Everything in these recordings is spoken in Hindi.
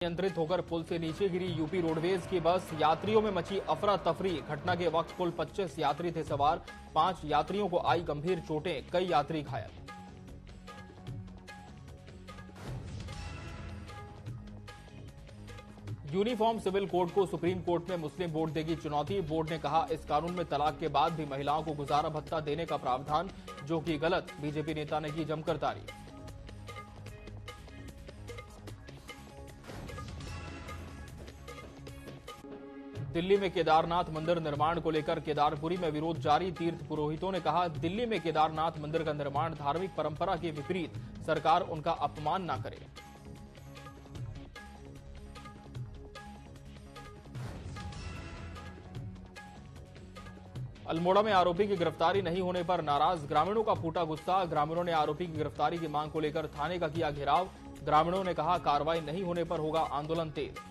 नियंत्रित होकर पुल से नीचे गिरी यूपी रोडवेज की बस। यात्रियों में मची अफरा तफरी। घटना के वक्त कुल 25 यात्री थे सवार। 5 यात्रियों को आई गंभीर चोटें, कई यात्री घायल। यूनिफॉर्म सिविल कोड को सुप्रीम कोर्ट में मुस्लिम बोर्ड देगी चुनौती। बोर्ड ने कहा, इस कानून में तलाक के बाद भी महिलाओं को गुजारा भत्ता देने का प्रावधान, जो कि गलत। बीजेपी नेता ने की जमकर तारीफ। दिल्ली में केदारनाथ मंदिर निर्माण को लेकर केदारपुरी में विरोध जारी। तीर्थ पुरोहितों ने कहा, दिल्ली में केदारनाथ मंदिर का निर्माण धार्मिक परंपरा के विपरीत, सरकार उनका अपमान न करे। अल्मोड़ा में आरोपी की गिरफ्तारी नहीं होने पर नाराज ग्रामीणों का फूटा गुस्सा। ग्रामीणों ने आरोपी की गिरफ्तारी की मांग को लेकर थाने का किया घेराव। ग्रामीणों ने कहा, कार्रवाई नहीं होने पर होगा आंदोलन तेज।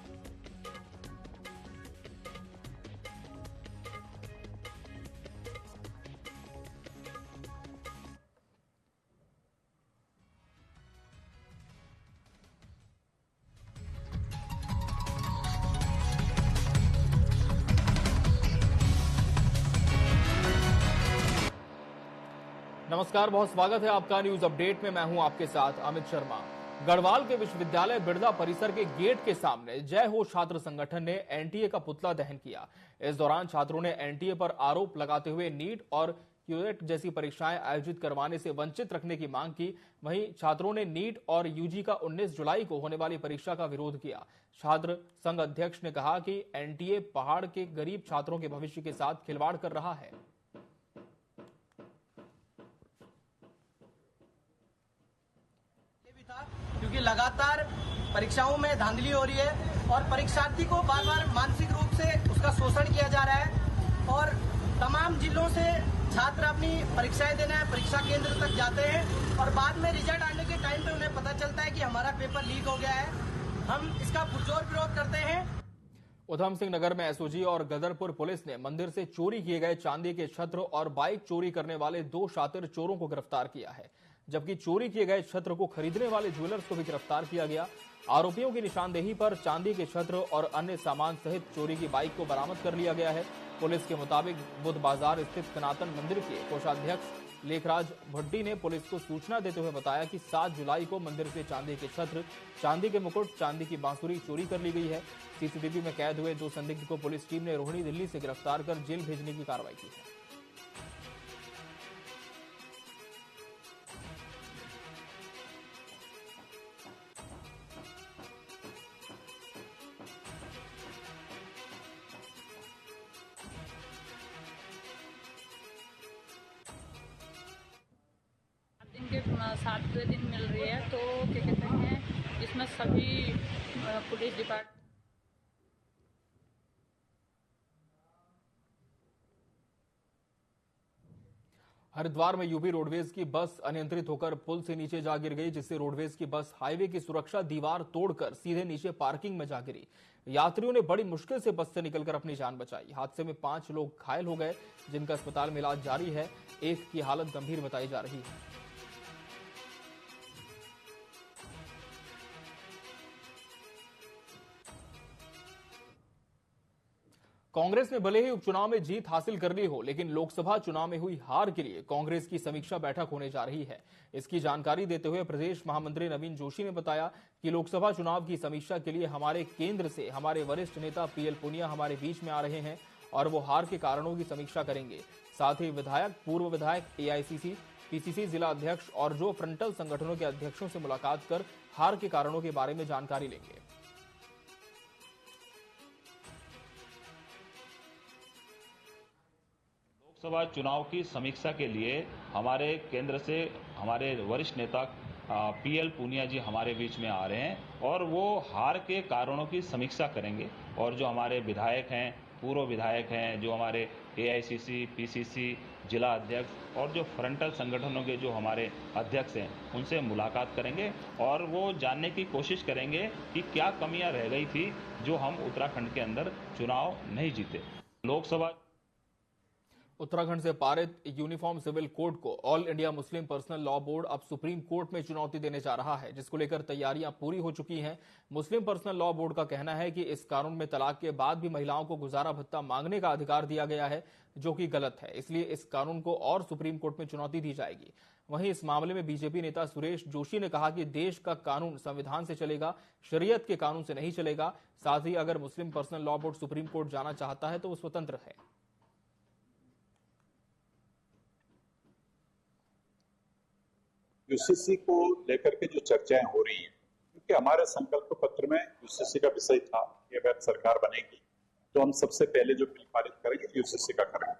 नमस्कार, बहुत स्वागत है आपका न्यूज अपडेट में। मैं हूं आपके साथ अमित शर्मा। गढ़वाल के विश्वविद्यालय बिरला परिसर के गेट के सामने जय हो छात्र संगठन ने एनटीए का पुतला दहन किया। इस दौरान छात्रों ने एनटीए पर आरोप लगाते हुए नीट और क्यूएट जैसी परीक्षाएं आयोजित करवाने से वंचित रखने की मांग की। वहीं छात्रों ने नीट और यूजी का 19 जुलाई को होने वाली परीक्षा का विरोध किया। छात्र संघ अध्यक्ष ने कहा कि एनटीए पहाड़ के गरीब छात्रों के भविष्य के साथ खिलवाड़ कर रहा है। क्योंकि लगातार परीक्षाओं में धांधली हो रही है और परीक्षार्थी को बार बार मानसिक रूप से उसका शोषण किया जा रहा है और तमाम जिलों से छात्र अपनी परीक्षाएं देने परीक्षा केंद्र तक जाते हैं और बाद में रिजल्ट आने के टाइम पे उन्हें पता चलता है कि हमारा पेपर लीक हो गया है। हम इसका पुरजोर विरोध करते हैं। उधम सिंह नगर में एसओजी और गदरपुर पुलिस ने मंदिर से चोरी किए गए चांदी के छत्र और बाइक चोरी करने वाले 2 शातिर चोरों को गिरफ्तार किया है, जबकि चोरी किए गए छत्र को खरीदने वाले ज्वेलर्स को भी गिरफ्तार किया गया। आरोपियों की निशानदेही पर चांदी के छत्र और अन्य सामान सहित चोरी की बाइक को बरामद कर लिया गया है। पुलिस के मुताबिक बुध बाजार स्थित सनातन मंदिर के कोषाध्यक्ष लेखराज भट्टी ने पुलिस को सूचना देते हुए बताया कि 7 जुलाई को मंदिर से चांदी के छत्र, चांदी के मुकुट, चांदी की बांसुरी चोरी कर ली गई है। सीसीटीवी में कैद हुए 2 संदिग्ध को पुलिस टीम ने रोहिणी, दिल्ली से गिरफ्तार कर जेल भेजने की कार्रवाई की है। दिन के 7वें दिन मिल रही है, तो क्या कहते हैं, इसमें सभी पुलिस डिपार्टमेंट हरिद्वार में यूपी रोडवेज की बस अनियंत्रित होकर पुल से नीचे जा गिर गई, जिससे रोडवेज की बस हाईवे की सुरक्षा दीवार तोड़कर सीधे नीचे पार्किंग में जा गिरी। यात्रियों ने बड़ी मुश्किल से बस से निकलकर अपनी जान बचाई। हादसे में 5 लोग घायल हो गए, जिनका अस्पताल में इलाज जारी है। एक की हालत गंभीर बताई जा रही है। कांग्रेस ने भले ही उपचुनाव में जीत हासिल कर ली हो, लेकिन लोकसभा चुनाव में हुई हार के लिए कांग्रेस की समीक्षा बैठक होने जा रही है। इसकी जानकारी देते हुए प्रदेश महामंत्री नवीन जोशी ने बताया कि लोकसभा चुनाव की समीक्षा के लिए हमारे केंद्र से हमारे वरिष्ठ नेता पीएल पुनिया हमारे बीच में आ रहे हैं और वो हार के कारणों की समीक्षा करेंगे। साथ ही विधायक, पूर्व विधायक, एआईसीसी, पीसीसी जिला अध्यक्ष और जो फ्रंटल संगठनों के अध्यक्षों से मुलाकात कर हार के कारणों के बारे में जानकारी लेंगे। लोकसभा चुनाव की समीक्षा के लिए हमारे केंद्र से हमारे वरिष्ठ नेता पीएल पुनिया जी हमारे बीच में आ रहे हैं और वो हार के कारणों की समीक्षा करेंगे और जो हमारे विधायक हैं, पूर्व विधायक हैं, जो हमारे एआईसीसी, पीसीसी जिला अध्यक्ष और जो फ्रंटल संगठनों के जो हमारे अध्यक्ष हैं, उनसे मुलाकात करेंगे और वो जानने की कोशिश करेंगे कि क्या कमियां रह गई थी जो हम उत्तराखंड के अंदर चुनाव नहीं जीते। लोकसभा उत्तराखंड से पारित यूनिफॉर्म सिविल कोड को all India Muslim personal law board अब सुप्रीम कोर्ट में चुनौती देने जा रहा है, जिसको लेकर तैयारियां पूरी हो चुकी हैं। मुस्लिम पर्सनल लॉ बोर्ड का कहना है कि इस कानून में तलाक के बाद भी महिलाओं को गुजारा भत्ता मांगने का अधिकार दिया गया है, जो कि गलत है। इसलिए इस कानून को और सुप्रीम कोर्ट में चुनौती दी जाएगी। वहीं इस मामले में बीजेपी नेता सुरेश जोशी ने कहा कि देश का कानून संविधान से चलेगा, शरीयत के कानून से नहीं चलेगा। साथ ही अगर Muslim personal law board supreme court जाना चाहता है तो वो स्वतंत्र है। यूसीसी को लेकर के जो चर्चाएं हो रही हैं, क्योंकि हमारे संकल्प पत्र में यूसीसी का विषय था कि अगर सरकार बनेगी तो हम सबसे पहले जो बिल पारित करेंगे यूसीसी का करेंगे।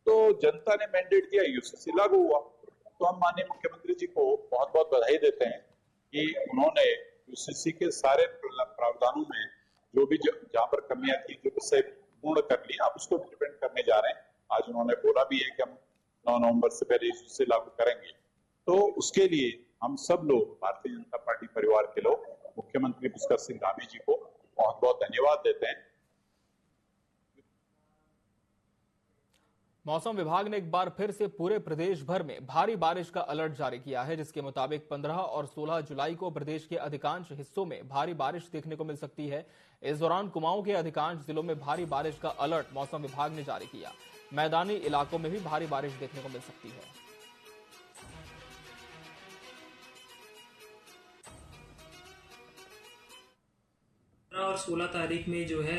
तो जनता ने मैंडेट दिया, यूसीसी लागू हुआ। तो हम माननीय मुख्यमंत्री जी को बहुत बहुत बधाई देते हैं कि उन्होंने यूसीसी के सारे प्रावधानों में जो भी जहां पर कमियां थी, जो विषय पूर्ण कर लिया, आप उसको इम्प्लीमेंट करने जा रहे हैं। आज उन्होंने बोला भी है कि हम 9 नवंबर से पहले यूसीसी लागू करेंगे। तो उसके लिए हम सब लोग, भारतीय जनता पार्टी परिवार के लोग, मुख्यमंत्री पुष्कर सिंह धामी जी को बहुत बहुत धन्यवाद देते हैं। मौसम विभाग ने एक बार फिर से पूरे प्रदेश भर में भारी बारिश का अलर्ट जारी किया है, जिसके मुताबिक 15 और 16 जुलाई को प्रदेश के अधिकांश हिस्सों में भारी बारिश देखने को मिल सकती है। इस दौरान कुमाऊं के अधिकांश जिलों में भारी बारिश का अलर्ट मौसम विभाग ने जारी किया। मैदानी इलाकों में भी भारी बारिश देखने को मिल सकती है। और 16 तारीख में जो है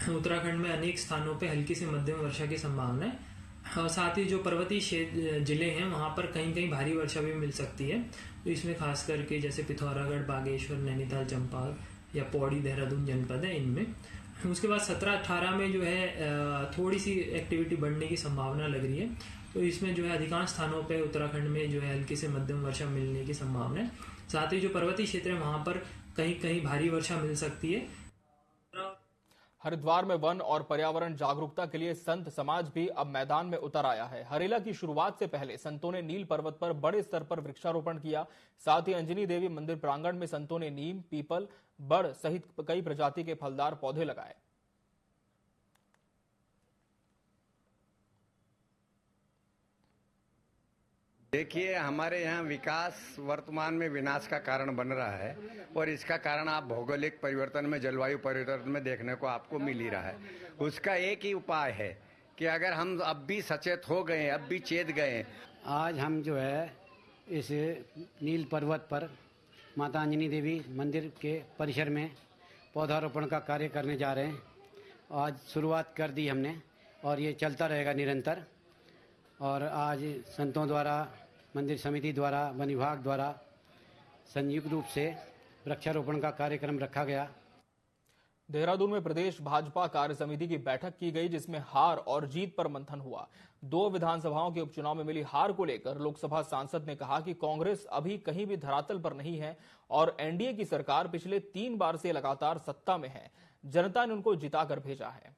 उत्तराखंड में अनेक स्थानों पे हल्की से मध्यम वर्षा की संभावना है। और साथ ही जो पर्वतीय जिले हैं वहां पर कहीं कहीं भारी वर्षा भी मिल सकती है। तो इसमें खास करके जैसे पिथौरागढ़, बागेश्वर, नैनीताल, चंपावत या पौड़ी, देहरादून जनपद है इनमें। उसके बाद 17-18 में जो है थोड़ी सी एक्टिविटी बढ़ने की संभावना लग रही है। तो इसमें जो है अधिकांश स्थानों पे उत्तराखंड में जो है हल्की से मध्यम वर्षा मिलने की संभावना है। साथ ही जो पर्वतीय क्षेत्र है वहां पर कहीं कहीं भारी वर्षा मिल सकती है। हरिद्वार में वन और पर्यावरण जागरूकता के लिए संत समाज भी अब मैदान में उतर आया है। हरेला की शुरुआत से पहले संतों ने नील पर्वत पर बड़े स्तर पर वृक्षारोपण किया। साथ ही अंजनी देवी मंदिर प्रांगण में संतों ने नीम, पीपल, बड़ सहित कई प्रजाति के फलदार पौधे लगाए। देखिए, हमारे यहाँ विकास वर्तमान में विनाश का कारण बन रहा है और इसका कारण आप भौगोलिक परिवर्तन में, जलवायु परिवर्तन में देखने को आपको मिल ही रहा है। उसका एक ही उपाय है कि अगर हम अब भी सचेत हो गए, अब भी चेत गए। आज हम जो है इस नील पर्वत पर माता अंजनी देवी मंदिर के परिसर में पौधारोपण का कार्य करने जा रहे हैं। आज शुरुआत कर दी हमने और ये चलता रहेगा निरंतर। और आज संतों द्वारा, मंदिर समिति द्वारा, वन विभाग द्वारा संयुक्त रूप से वृक्षारोपण का कार्यक्रम रखा गया। देहरादून में प्रदेश भाजपा कार्य समिति की बैठक की गई, जिसमें हार और जीत पर मंथन हुआ। 2 विधानसभाओं के उपचुनाव में मिली हार को लेकर लोकसभा सांसद ने कहा कि कांग्रेस अभी कहीं भी धरातल पर नहीं है और एनडीए की सरकार पिछले 3 बार से लगातार सत्ता में है। जनता ने उनको जिताकर भेजा है।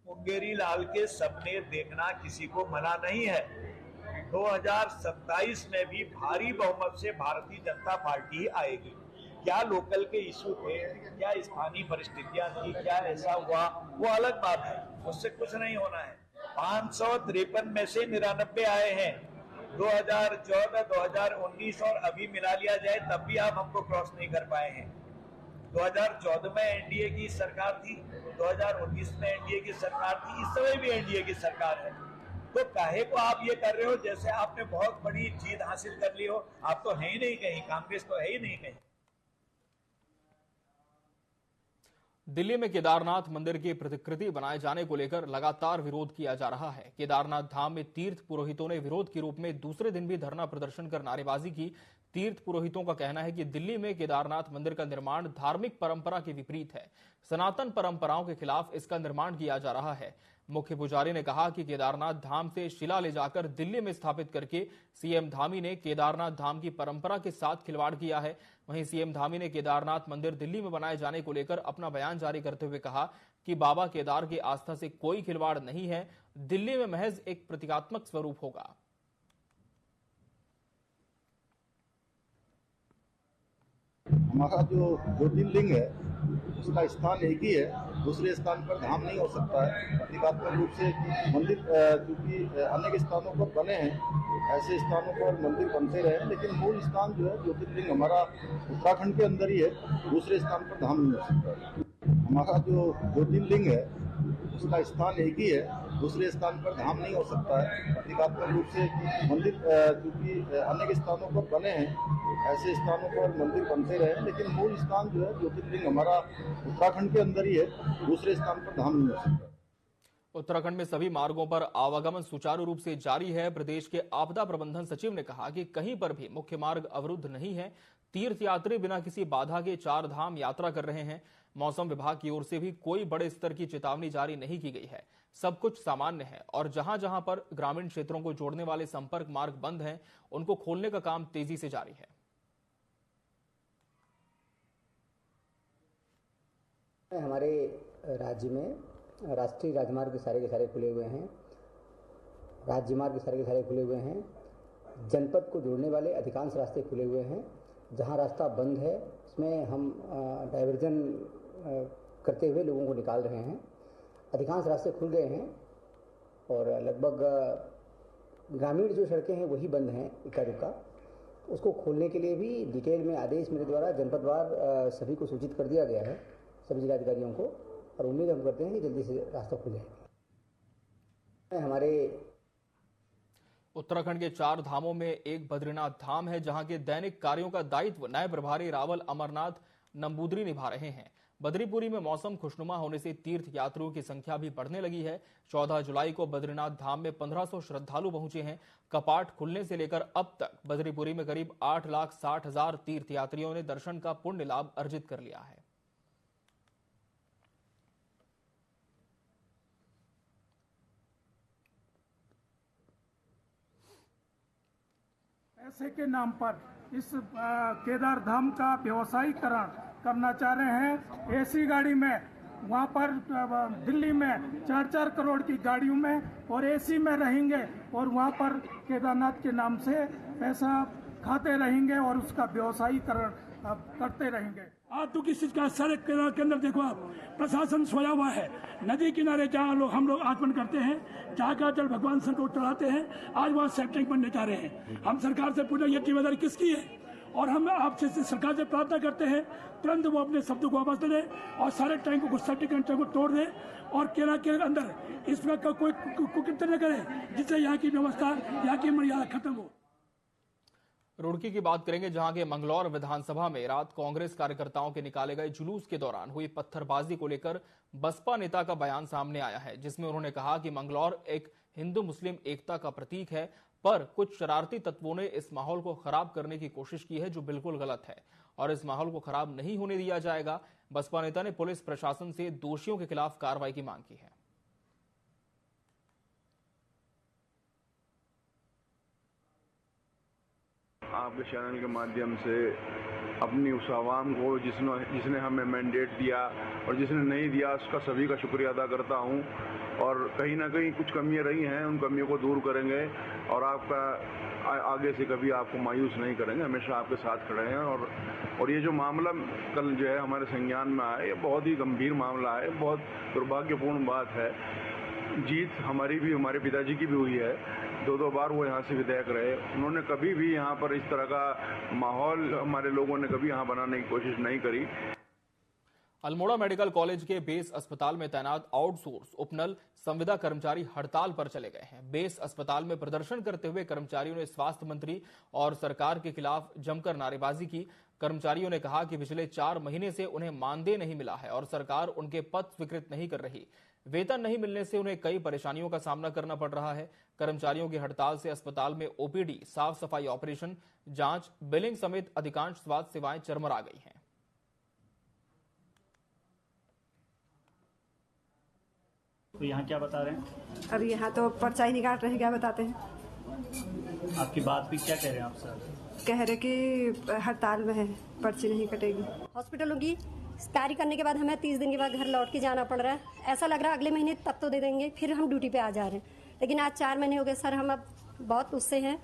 मुंगेरी लाल के सपने देखना किसी को मना नहीं है। 2027 में भी भारी बहुमत से भारतीय जनता पार्टी आएगी। क्या लोकल के इशू थे, क्या स्थानीय परिस्थितियां थी, क्या ऐसा हुआ, वो अलग बात है, उससे कुछ नहीं होना है। 553 में से 99 आए हैं। 2014, 2019 और अभी मिला लिया जाए तब भी आप हमको क्रॉस नहीं कर पाए हैं। 2014 में एनडीए की सरकार थी, 2019 में एनडीए की सरकार थी, इस समय भी एनडीए की सरकार है। तो काहे को आप ये कर रहे हो जैसे आपने बहुत बड़ी जीत हासिल कर ली हो? आप तो है ही नहीं कहीं, कांग्रेस तो है ही नहीं कहीं। दिल्ली में केदारनाथ मंदिर की प्रतिकृति बनाए जाने को लेकर लगातार विरोध किया जा रहा है। केदारनाथ धाम में तीर्थ पुरोहितों ने विरोध के रूप में दूसरे दिन भी धरना प्रदर्शन कर नारेबाजी की। तीर्थ पुरोहितों का कहना है कि दिल्ली में केदारनाथ मंदिर का निर्माण धार्मिक परंपरा के विपरीत है। सनातन परंपराओं के खिलाफ इसका निर्माण किया जा रहा है। मुख्य पुजारी ने कहा कि केदारनाथ धाम से शिला ले जाकर दिल्ली में स्थापित करके सीएम धामी ने केदारनाथ धाम की परंपरा के साथ खिलवाड़ किया है। वहीं सीएम धामी ने केदारनाथ मंदिर दिल्ली में बनाए जाने को लेकर अपना बयान जारी करते हुए कहा कि बाबा केदार की आस्था से कोई खिलवाड़ नहीं है, दिल्ली में महज एक प्रतीकात्मक स्वरूप होगा। हमारा जो ज्योतिर्लिंग है उसका स्थान एक ही है, दूसरे स्थान पर धाम नहीं हो सकता है। प्रतीकात्मक रूप से मंदिर क्योंकि अनेक स्थानों पर बने हैं, ऐसे स्थानों पर मंदिर बनते रहे, लेकिन मूल स्थान जो है ज्योतिर्लिंग हमारा उत्तराखंड के अंदर ही है, दूसरे स्थान पर धाम नहीं हो सकता है। हमारा जो ज्योतिर्लिंग है उसका स्थान एक ही है, दूसरे स्थान पर धाम नहीं हो सकता है। प्रतीकात्मक रूप से मंदिर क्योंकि अनेक स्थानों पर बने हैं, ऐसे स्थानों पर मंदिर बनते रहे, लेकिन मूल स्थान जो है ज्योतिर्लिंग हमारा उत्तराखंड के अंदर ही है, दूसरे स्थान पर धाम नहीं हो सकता। उत्तराखंड में सभी मार्गों पर आवागमन सुचारू रूप से जारी है। प्रदेश के आपदा प्रबंधन सचिव ने कहा कि कहीं पर भी मुख्य मार्ग अवरुद्ध नहीं है। तीर्थयात्री बिना किसी बाधा के 4 धाम यात्रा कर रहे हैं। मौसम विभाग की ओर से भी कोई बड़े स्तर की चेतावनी जारी नहीं की गई है। सब कुछ सामान्य है और जहां जहां पर ग्रामीण क्षेत्रों को जोड़ने वाले संपर्क मार्ग बंद हैं, उनको खोलने का काम तेजी से जारी है। हमारे राज्य में राष्ट्रीय राजमार्ग सारे के सारे खुले हुए हैं, राज्य मार्ग सारे के सारे खुले हुए हैं, जनपद को जोड़ने वाले अधिकांश रास्ते खुले हुए हैं। जहां रास्ता बंद है उसमें हम डाइवर्जन करते हुए लोगों को निकाल रहे हैं। अधिकांश रास्ते खुल गए हैं और लगभग ग्रामीण जो सड़कें हैं वही बंद हैं इक्का दुक्का। उसको खोलने के लिए भी डिटेल में आदेश मेरे द्वारा जनपदवार सभी को सूचित कर दिया गया है, सभी जिलाधिकारियों को, और उम्मीद हम करते हैं कि जल्दी से रास्ता खुल जाएगा। हमारे उत्तराखंड के 4 धामों में एक बद्रीनाथ धाम है, जहां के दैनिक कार्यों का दायित्व नए प्रभारी रावल अमरनाथ नंबूदरी निभा रहे हैं। बद्रीपुरी में मौसम खुशनुमा होने से तीर्थ यात्रियों की संख्या भी बढ़ने लगी है। 14 जुलाई को बद्रीनाथ धाम में 1500 श्रद्धालु पहुंचे हैं। कपाट खुलने से लेकर अब तक बद्रीपुरी में करीब 8,60,000 तीर्थयात्रियों ने दर्शन का पुण्य लाभ अर्जित कर लिया है। पैसे के नाम पर इस केदार धाम का व्यवसायीकरण करना चाह रहे हैं। एसी गाड़ी में वहाँ पर दिल्ली में 4-4 करोड़ की गाड़ियों में और एसी में रहेंगे और वहाँ पर केदारनाथ के नाम से पैसा खाते रहेंगे और उसका व्यवसायीकरण करते रहेंगे। आज तो किसी का सड़क के अंदर देखो आप, प्रशासन सोया हुआ है। नदी किनारे जहाँ हम लोग आचमन करते हैं, जहाँ का जल भगवान शंकर को चढ़ाते हैं, आज वहाँ सेप्टिंग बनने जा रहे हैं। हम सरकार से पूछा ये जिम्मेदारी किसकी है, और हम आपसे सरकार से प्रार्थना करते हैं तुरंत वो अपने शब्दों को वापस ले और सारे टैंकों को सेप्टिंग टैंक को तोड़ दे और केरला के अंदर इस प्रकार का कोई कुकृत्य न करे जिससे यहाँ की व्यवस्था, यहाँ की मर्यादा खत्म हो। रुड़की की बात करेंगे, जहां के मंगलौर विधानसभा में रात कांग्रेस कार्यकर्ताओं के निकाले गए जुलूस के दौरान हुई पत्थरबाजी को लेकर बसपा नेता का बयान सामने आया है, जिसमें उन्होंने कहा कि मंगलौर एक हिंदू मुस्लिम एकता का प्रतीक है, पर कुछ शरारती तत्वों ने इस माहौल को खराब करने की कोशिश की है, जो बिल्कुल गलत है और इस माहौल को खराब नहीं होने दिया जाएगा। बसपा नेता ने पुलिस प्रशासन से दोषियों के खिलाफ कार्रवाई की मांग की है। आपके चैनल के माध्यम से अपनी उस आवाम को जिसने हमें मैंडेट दिया और जिसने नहीं दिया उसका सभी का शुक्रिया अदा करता हूं, और कहीं ना कहीं कुछ कमियां रही हैं, उन कमियों को दूर करेंगे और आपका आगे से कभी आपको मायूस नहीं करेंगे, हमेशा आपके साथ खड़े हैं। और ये जो मामला कल जो है हमारे संज्ञान में आया, ये बहुत ही गंभीर मामला है, बहुत दुर्भाग्यपूर्ण बात है। जीत हमारी भी, हमारे पिताजी की भी हुई है, 2 बार वो यहाँ से विधायक रहे, उन्होंने कभी भी यहाँ पर इस तरह का माहौल हमारे लोगों ने कभी यहाँ बनाने की कोशिश नहीं करी। अल्मोड़ा मेडिकल कॉलेज के बेस अस्पताल में तैनात आउटसोर्स उपनल संविदा कर्मचारी हड़ताल पर चले गए हैं। बेस अस्पताल में प्रदर्शन करते हुए कर्मचारियों ने स्वास्थ्य मंत्री और सरकार के खिलाफ जमकर नारेबाजी की। कर्मचारियों ने कहा कि पिछले 4 महीने से उन्हें मानदेय नहीं मिला है और सरकार उनके पद स्वीकृत नहीं कर रही। वेतन नहीं मिलने से उन्हें कई परेशानियों का सामना करना पड़ रहा है। कर्मचारियों की हड़ताल से अस्पताल में ओपीडी, साफ सफाई ऑपरेशन, जांच, बिलिंग समेत अधिकांश स्वास्थ्य सेवाएं चरमरा गई हैं। तो यहाँ क्या बता रहे हैं? अब यहाँ तो पर्चा ही नहीं काट रहे हैं, क्या बताते हैं? आपकी बात भी क्या कह रहे हैं आप सर? कह रहे कि हड़ताल में है, पर्ची नहीं कटेगी। हॉस्पिटलों की कार्य करने के बाद हमें 30 दिन के बाद घर लौट के जाना पड़ रहा है। ऐसा लग रहा है अगले महीने तब तो दे देंगे, फिर हम ड्यूटी पे आ जा रहे हैं। लेकिन आज 4 महीने हो गए सर, हम अब बहुत उससे हैं।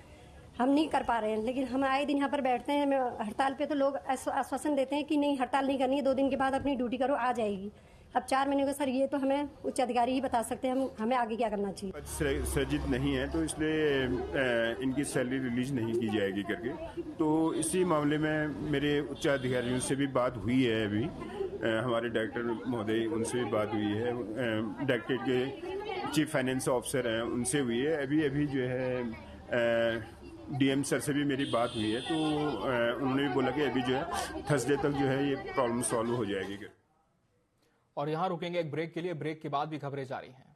हम नहीं कर पा रहे हैं। लेकिन हम आए दिन यहाँ पर बैठते हैं हड़ताल पे, तो लोग आश्वासन देते हैं कि नहीं हड़ताल नहीं करनी है, 2 दिन के बाद अपनी ड्यूटी करो, आ जाएगी। अब 4 महीने का सर, ये तो हमें उच्च अधिकारी ही बता सकते हैं हमें आगे क्या करना चाहिए। सृजित नहीं है तो इसलिए इनकी सैलरी रिलीज नहीं की जाएगी करके, तो इसी मामले में मेरे उच्च अधिकारियों से भी बात हुई है। अभी हमारे डायरेक्टर महोदय उनसे भी बात हुई है, डायरेक्टरेट के चीफ फाइनेंस ऑफिसर हैं उनसे हुई है। अभी जो है डीएम सर से भी मेरी बात हुई है, तो उन्होंने भी बोला कि अभी जो है थर्सडे तक जो है ये प्रॉब्लम सॉल्व हो जाएगी। और यहां रुकेंगे एक ब्रेक के लिए, ब्रेक के बाद भी खबरें जारी हैं।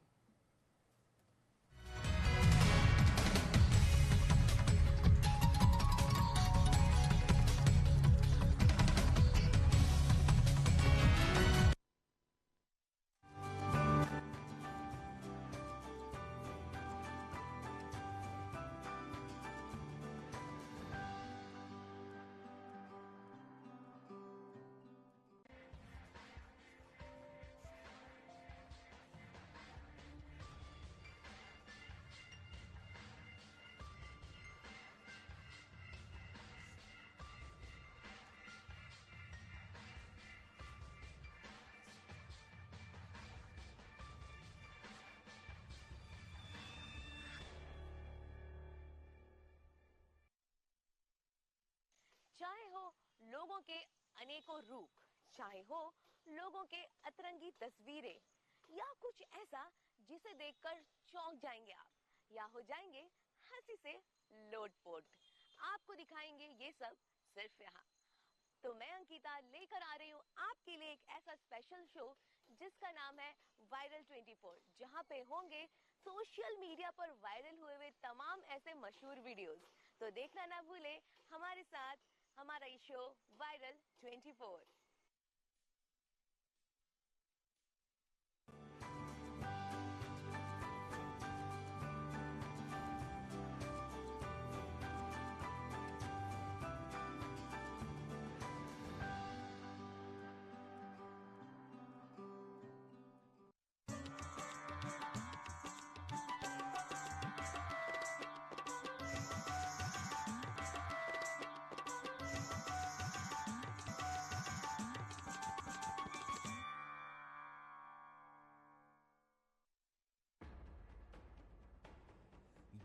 चाहे हो लोगों के अनेकों रूप, चाहे हो लोगों के अतरंगी तस्वीरें, या कुछ ऐसा जिसे देखकर चौंक जाएंगे आप, या हो जाएंगे हंसी से लोटपोट, आपको दिखाएंगे ये सब सिर्फ यहाँ। तो मैं अंकिता लेकर आ रही हूँ आपके लिए एक ऐसा स्पेशल शो जिसका नाम है वायरल 24, जहाँ पे होंगे सोशल मीडिया पर वायरल हुए तमाम ऐसे मशहूर वीडियोस। तो देखना ना भूले हमारे साथ हमारा ये शो वायरल 24।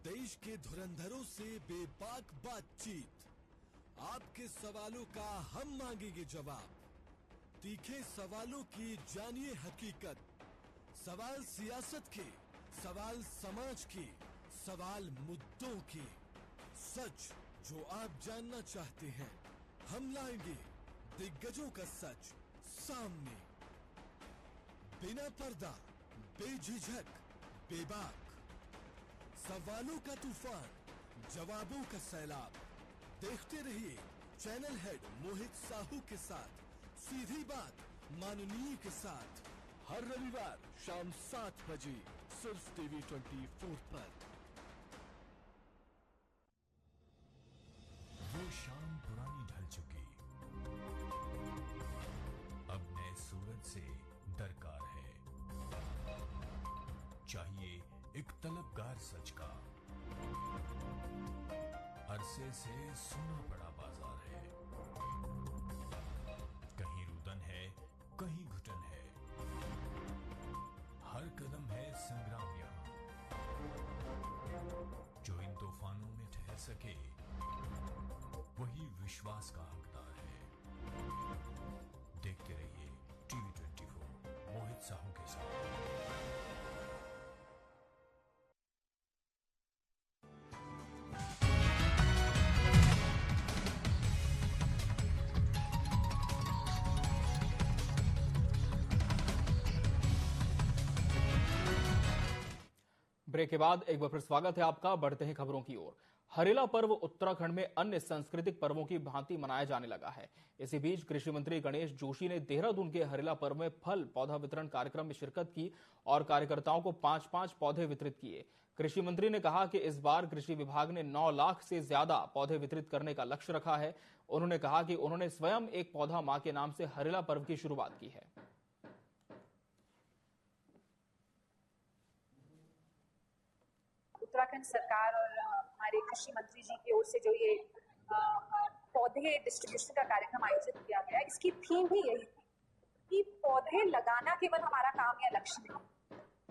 देश के धुरंधरों से बेबाक बातचीत, आपके सवालों का हम मांगेंगे जवाब। तीखे सवालों की जानिए हकीकत, सवाल सियासत के, सवाल समाज के, सवाल मुद्दों के, सच जो आप जानना चाहते हैं, हम लाएंगे दिग्गजों का सच सामने। बिना पर्दा, बेझिझक, बेबाक, सवालों का तूफान, जवाबों का सैलाब। देखते रहिए चैनल हेड मोहित साहू के साथ सीधी बात माननीय के साथ, हर रविवार शाम 7 बजे सिर्फ टीवी 24 पर। वो शाम पुरानी ढल चुकी, अब नए सूरज से दरकार है। चाहिए एक तलबगार सच का, अरसे से सुना पड़ा बाजार है। कहीं रुदन है, कहीं घुटन है, हर कदम है संग्राम यहाँ। जो इन तूफानों में ठहर सके वही विश्वास का हकदार है। देखते रहिए टीवी 24 मोहित साहू के साथ। ब्रेक के बाद एक बार फिर स्वागत है आपका। बढ़ते हैं खबरों की ओर। हरेला पर्व उत्तराखंड में अन्य सांस्कृतिक पर्वों की भांति मनाया जाने लगा है। इसी बीच कृषि मंत्री गणेश जोशी ने देहरादून के हरेला पर्व में फल पौधा वितरण कार्यक्रम में शिरकत की और कार्यकर्ताओं को 5-5 पौधे वितरित किए। कृषि मंत्री ने कहा कि इस बार कृषि विभाग ने 9 लाख से ज्यादा पौधे वितरित करने का लक्ष्य रखा है। उन्होंने कहा कि उन्होंने स्वयं एक पौधा मां के नाम से हरेला पर्व की शुरुआत की है। उत्तराखंड सरकार और हमारे कृषि मंत्री जी की ओर से जो ये पौधे डिस्ट्रीब्यूशन का कार्यक्रम आयोजित किया गया, इसकी थीम ही यही थी कि पौधे लगाना केवल हमारा काम या लक्ष्य नहीं,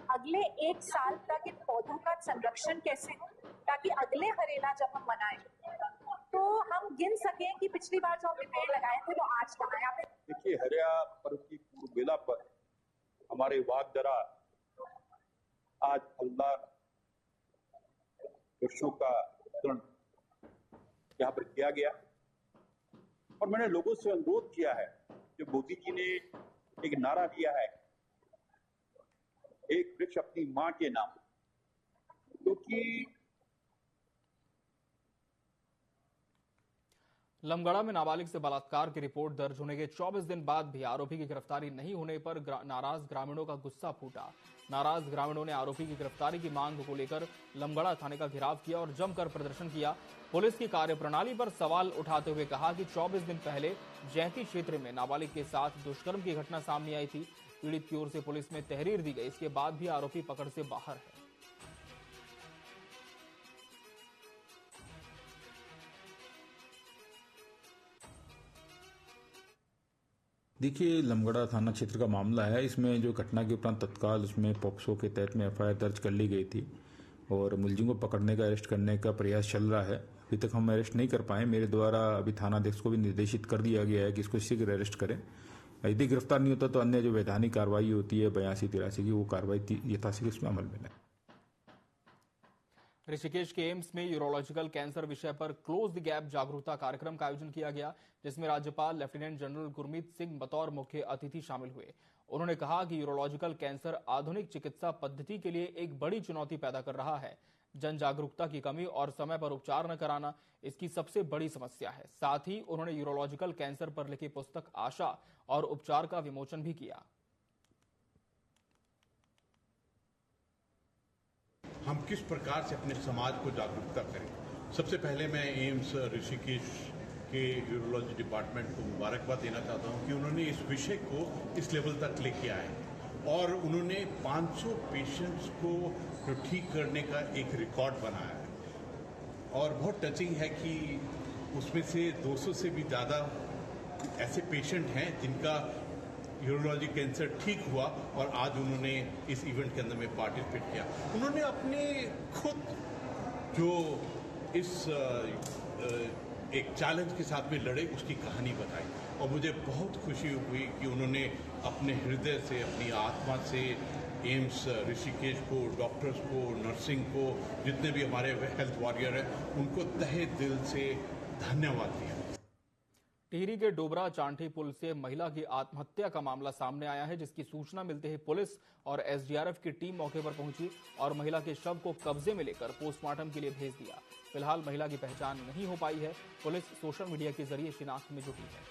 अगले 1 साल तक इन पौधों का संरक्षण कैसे हो ताकि अगले हरेला जब हम मनाएं तो हम गिन सकें कि पिछली बार जो हमने पेड़ लगाए थे वो आज कहाँ है। देखिए, हरिया पर्व की पूर्व बेला पर हमारे वागदरा आज फलदार वृक्षों का वितरण यहाँ पर किया गया और मैंने लोगों से अनुरोध किया है कि मोदी जी ने एक नारा दिया है, एक वृक्ष अपनी मां के नाम, क्योंकि लमगड़ा में नाबालिग से बलात्कार की रिपोर्ट दर्ज होने के 24 दिन बाद भी आरोपी की गिरफ्तारी नहीं होने पर नाराज ग्रामीणों का गुस्सा फूटा। नाराज ग्रामीणों ने आरोपी की गिरफ्तारी की मांग को लेकर लमगड़ा थाने का घेराव किया और जमकर प्रदर्शन किया। पुलिस की कार्यप्रणाली पर सवाल उठाते हुए कहा कि 24 दिन पहले जैती क्षेत्र में नाबालिग के साथ दुष्कर्म की घटना सामने आई थी। पीड़ित की ओर से पुलिस में तहरीर दी गई, इसके बाद भी आरोपी पकड़ से बाहर है। देखिए, लमगड़ा थाना क्षेत्र का मामला है। इसमें जो घटना के उपरांत तत्काल उसमें पॉक्सो के तहत में एफआईआर दर्ज कर ली गई थी और मुलजिम को पकड़ने का, अरेस्ट करने का प्रयास चल रहा है। अभी तक हम अरेस्ट नहीं कर पाए। मेरे द्वारा अभी थानाध्यक्ष को भी निर्देशित कर दिया गया है कि इसको शीघ्र अरेस्ट करें। यदि गिरफ्तार नहीं होता तो अन्य जो वैधानिक कार्रवाई होती है 82-83 की, वो कार्रवाई यथाशीघ्र इसमें अमल में लाए। ऋषिकेश के एम्स में यूरोलॉजिकल कैंसर विषय पर क्लोज द गैप जागरूकता कार्यक्रम का आयोजन किया गया, जिसमें राज्यपाल लेफ्टिनेंट जनरल गुरमीत सिंह बतौर मुख्य अतिथि शामिल हुए। उन्होंने कहा कि यूरोलॉजिकल कैंसर आधुनिक चिकित्सा पद्धति के लिए एक बड़ी चुनौती पैदा कर रहा है। जन जागरूकता की कमी और समय पर उपचार न कराना इसकी सबसे बड़ी समस्या है। साथ ही उन्होंने यूरोलॉजिकल कैंसर पर लिखी पुस्तक आशा और उपचार का विमोचन भी किया। हम किस प्रकार से अपने समाज को जागरूकता करें। सबसे पहले मैं एम्स ऋषिकेश के यूरोलॉजी डिपार्टमेंट को मुबारकबाद देना चाहता हूं कि उन्होंने इस विषय को इस लेवल तक लेके आए और उन्होंने 500 पेशेंट्स को ठीक करने का एक रिकॉर्ड बनाया है। और बहुत टचिंग है कि उसमें से 200 से भी ज़्यादा ऐसे पेशेंट हैं जिनका यूरोलॉजी कैंसर ठीक हुआ और आज उन्होंने इस इवेंट के अंदर में पार्टिसिपेट किया। उन्होंने अपने खुद जो इस एक चैलेंज के साथ में लड़े उसकी कहानी बताई और मुझे बहुत खुशी हुई कि उन्होंने अपने हृदय से, अपनी आत्मा से एम्स ऋषिकेश को, डॉक्टर्स को, नर्सिंग को, जितने भी हमारे हेल्थ वॉरियर हैं, उनको तहे दिल से धन्यवाद दिया। टिहरी के डोबरा चांठी पुल से महिला की आत्महत्या का मामला सामने आया है, जिसकी सूचना मिलते ही पुलिस और एसडीआरएफ की टीम मौके पर पहुंची और महिला के शव को कब्जे में लेकर पोस्टमार्टम के लिए भेज दिया। फिलहाल महिला की पहचान नहीं हो पाई है। पुलिस सोशल मीडिया के जरिए शिनाख्त में जुटी है।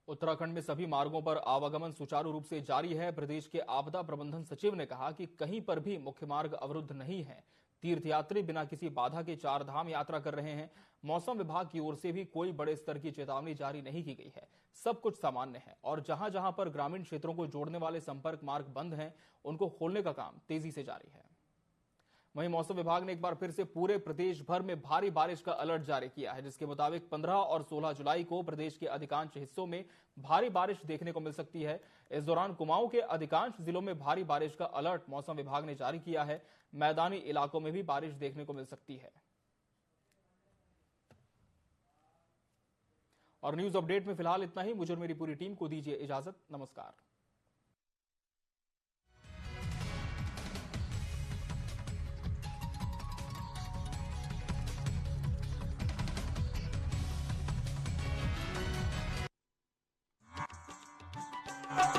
उत्तराखंड में सभी मार्गों पर आवागमन सुचारू रूप से जारी है। प्रदेश के आपदा प्रबंधन सचिव ने कहा कि कहीं पर भी मुख्य मार्ग अवरुद्ध नहीं है। तीर्थयात्री बिना किसी बाधा के 4 धाम यात्रा कर रहे हैं। मौसम विभाग की ओर से भी कोई बड़े स्तर की चेतावनी जारी नहीं की गई है। सब कुछ सामान्य है और जहां जहां पर ग्रामीण क्षेत्रों को जोड़ने वाले संपर्क मार्ग बंद हैं, उनको खोलने का काम तेजी से जारी है। वहीं मौसम विभाग ने एक बार फिर से पूरे प्रदेश भर में भारी बारिश का अलर्ट जारी किया है, जिसके मुताबिक 15 और 16 जुलाई को प्रदेश के अधिकांश हिस्सों में भारी बारिश देखने को मिल सकती है। इस दौरान कुमाऊं के अधिकांश जिलों में भारी बारिश का अलर्ट मौसम विभाग ने जारी किया है। मैदानी इलाकों में भी बारिश देखने को मिल सकती है। और न्यूज अपडेट में फिलहाल इतना ही। मुझे और मेरी पूरी टीम को दीजिए इजाजत। नमस्कार।